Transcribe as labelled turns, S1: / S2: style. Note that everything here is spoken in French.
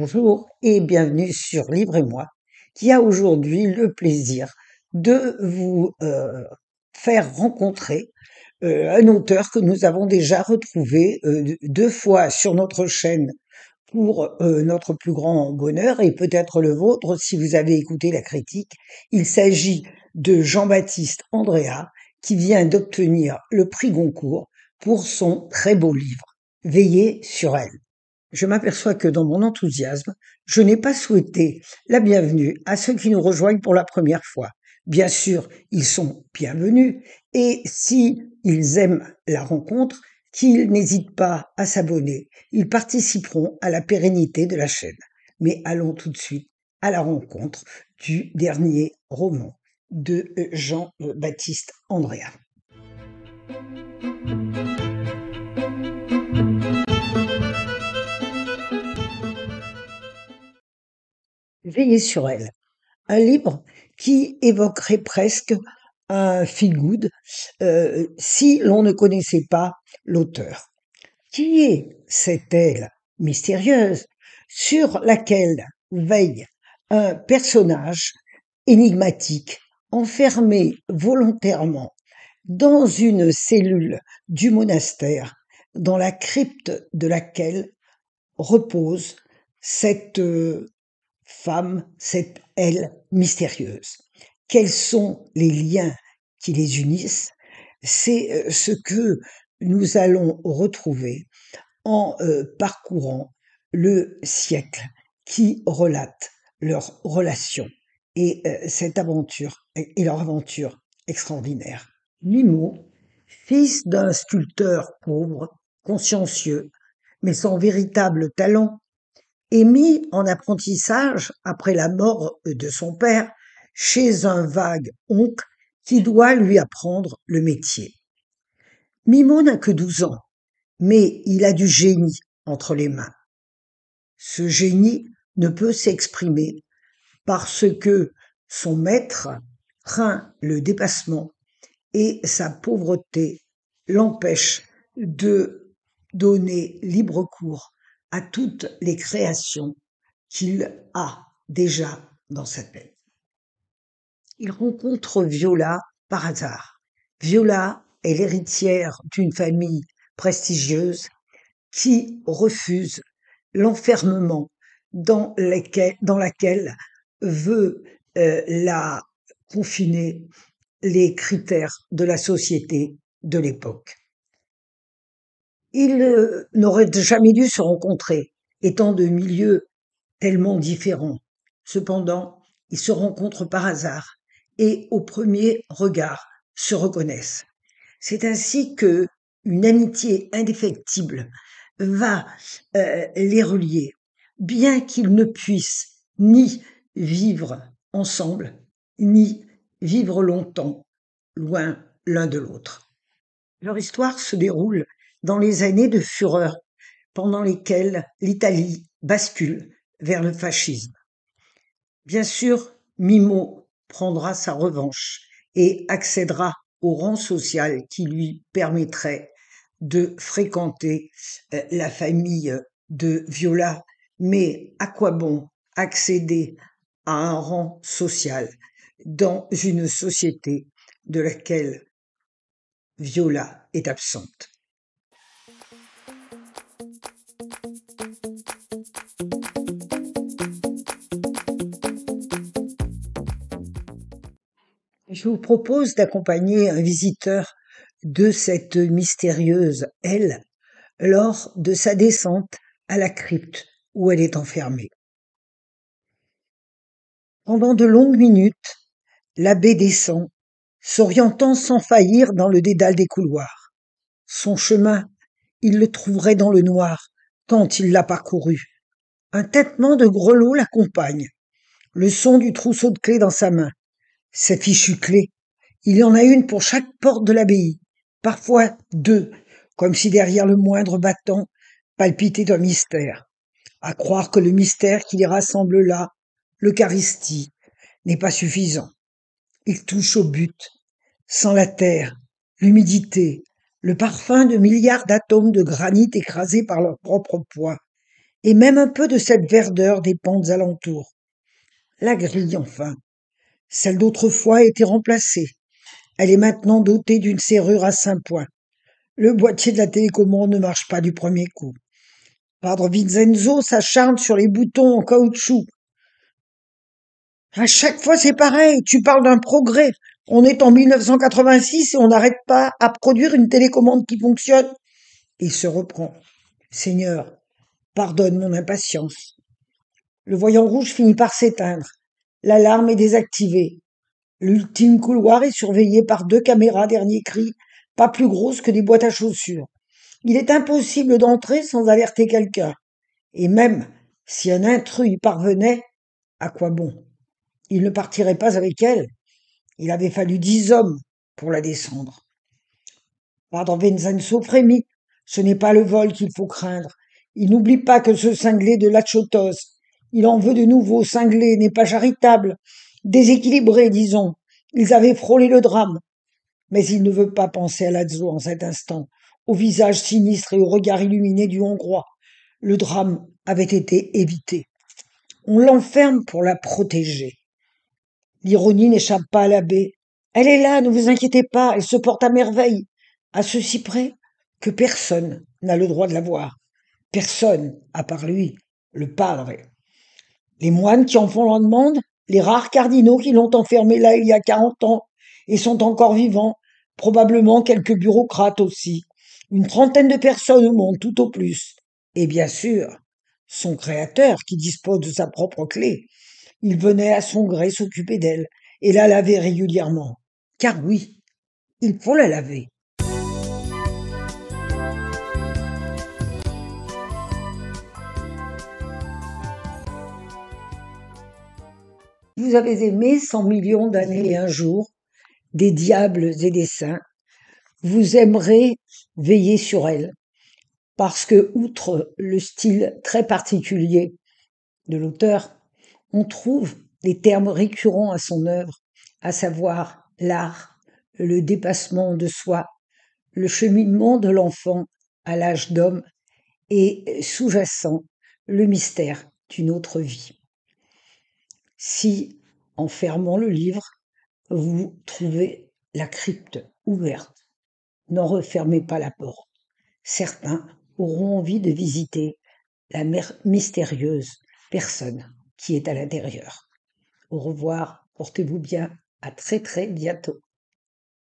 S1: Bonjour et bienvenue sur Livre et moi, qui a aujourd'hui le plaisir de vous faire rencontrer un auteur que nous avons déjà retrouvé deux fois sur notre chaîne pour notre plus grand bonheur et peut-être le vôtre si vous avez écouté la critique. Il s'agit de Jean-Baptiste Andréa qui vient d'obtenir le prix Goncourt pour son très beau livre, Veillez sur elle. Je m'aperçois que dans mon enthousiasme, je n'ai pas souhaité la bienvenue à ceux qui nous rejoignent pour la première fois. Bien sûr, ils sont bienvenus et si ils aiment la rencontre, qu'ils n'hésitent pas à s'abonner. Ils participeront à la pérennité de la chaîne. Mais allons tout de suite à la rencontre du dernier roman de Jean-Baptiste Andréa. Veillez sur elle. Un livre qui évoquerait presque un feel-good si l'on ne connaissait pas l'auteur. Qui est cette elle mystérieuse sur laquelle veille un personnage énigmatique enfermé volontairement dans une cellule du monastère dans la crypte de laquelle repose cette femme, cette elle mystérieuse. Quels sont les liens qui les unissent? C'est ce que nous allons retrouver en parcourant le siècle qui relate leur relation et cette aventure et leur aventure extraordinaire. Mimo, fils d'un sculpteur pauvre, consciencieux, mais sans véritable talent, est mis en apprentissage après la mort de son père chez un vague oncle qui doit lui apprendre le métier. Mimo n'a que 12 ans, mais il a du génie entre les mains. Ce génie ne peut s'exprimer parce que son maître craint le dépassement et sa pauvreté l'empêche de donner libre cours à toutes les créations qu'il a déjà dans sa tête. Il rencontre Viola par hasard. Viola est l'héritière d'une famille prestigieuse qui refuse l'enfermement dans laquelle veut la confiner les critères de la société de l'époque. Ils n'auraient jamais dû se rencontrer, étant de milieux tellement différents. Cependant, ils se rencontrent par hasard et au premier regard se reconnaissent. C'est ainsi que une amitié indéfectible va les relier, bien qu'ils ne puissent ni vivre ensemble, ni vivre longtemps loin l'un de l'autre. Leur histoire se déroule dans les années de fureur pendant lesquelles l'Italie bascule vers le fascisme. Bien sûr, Mimo prendra sa revanche et accédera au rang social qui lui permettrait de fréquenter la famille de Viola. Mais à quoi bon accéder à un rang social dans une société de laquelle Viola est absente? Je vous propose d'accompagner un visiteur de cette mystérieuse elle lors de sa descente à la crypte où elle est enfermée. Pendant de longues minutes, l'abbé descend, s'orientant sans faillir dans le dédale des couloirs. Son chemin, il le trouverait dans le noir, tant il l'a parcouru. Un tintement de grelots l'accompagne, le son du trousseau de clés dans sa main. Ces fichues clés, il y en a une pour chaque porte de l'abbaye, parfois deux, comme si derrière le moindre battant palpitait un mystère. À croire que le mystère qui les rassemble là, l'Eucharistie, n'est pas suffisant. Il touche au but, sans la terre, l'humidité, le parfum de milliards d'atomes de granit écrasés par leur propre poids. et même un peu de cette verdeur des pentes alentours. La grille, enfin, celle d'autrefois a été remplacée. Elle est maintenant dotée d'une serrure à 5 points. Le boîtier de la télécommande ne marche pas du premier coup. Padre Vincenzo s'acharne sur les boutons en caoutchouc. À chaque fois, c'est pareil. Tu parles d'un progrès. On est en 1986 et on n'arrête pas à produire une télécommande qui fonctionne. Il se reprend. Seigneur, pardonne mon impatience. Le voyant rouge finit par s'éteindre. L'alarme est désactivée. L'ultime couloir est surveillé par 2 caméras dernier cri, pas plus grosses que des boîtes à chaussures. Il est impossible d'entrer sans alerter quelqu'un. Et même si un intrus y parvenait, à quoi bon? Il ne partirait pas avec elle. Il avait fallu 10 hommes pour la descendre. Padre Vincenzo frémit. Ce n'est pas le vol qu'il faut craindre. Il n'oublie pas que ce cinglé de Lachotos, il en veut de nouveau. Cinglé n'est pas charitable. Déséquilibré, disons. Ils avaient frôlé le drame. Mais il ne veut pas penser à Lazzo en cet instant, au visage sinistre et au regard illuminé du Hongrois. Le drame avait été évité. On l'enferme pour la protéger. L'ironie n'échappe pas à l'abbé. Elle est là, ne vous inquiétez pas, elle se porte à merveille, à ceci près que personne n'a le droit de la voir. Personne, à part lui, le padre. Les moines qui en font la demande, les rares cardinaux qui l'ont enfermé là il y a 40 ans et sont encore vivants, probablement quelques bureaucrates aussi, une trentaine de personnes au monde tout au plus. Et bien sûr, son créateur qui dispose de sa propre clé. Il venait à son gré s'occuper d'elle et la laver régulièrement. Car oui, il faut la laver. Vous avez aimé 100 millions d'années et un jour, des diables et des saints. Vous aimerez veiller sur elle, parce que, outre le style très particulier de l'auteur, on trouve des termes récurrents à son œuvre, à savoir l'art, le dépassement de soi, le cheminement de l'enfant à l'âge d'homme et sous-jacent le mystère d'une autre vie. Si, en fermant le livre, vous trouvez la crypte ouverte, n'en refermez pas la porte. Certains auront envie de visiter la mystérieuse personne qui est à l'intérieur. Au revoir, portez-vous bien, à très très bientôt.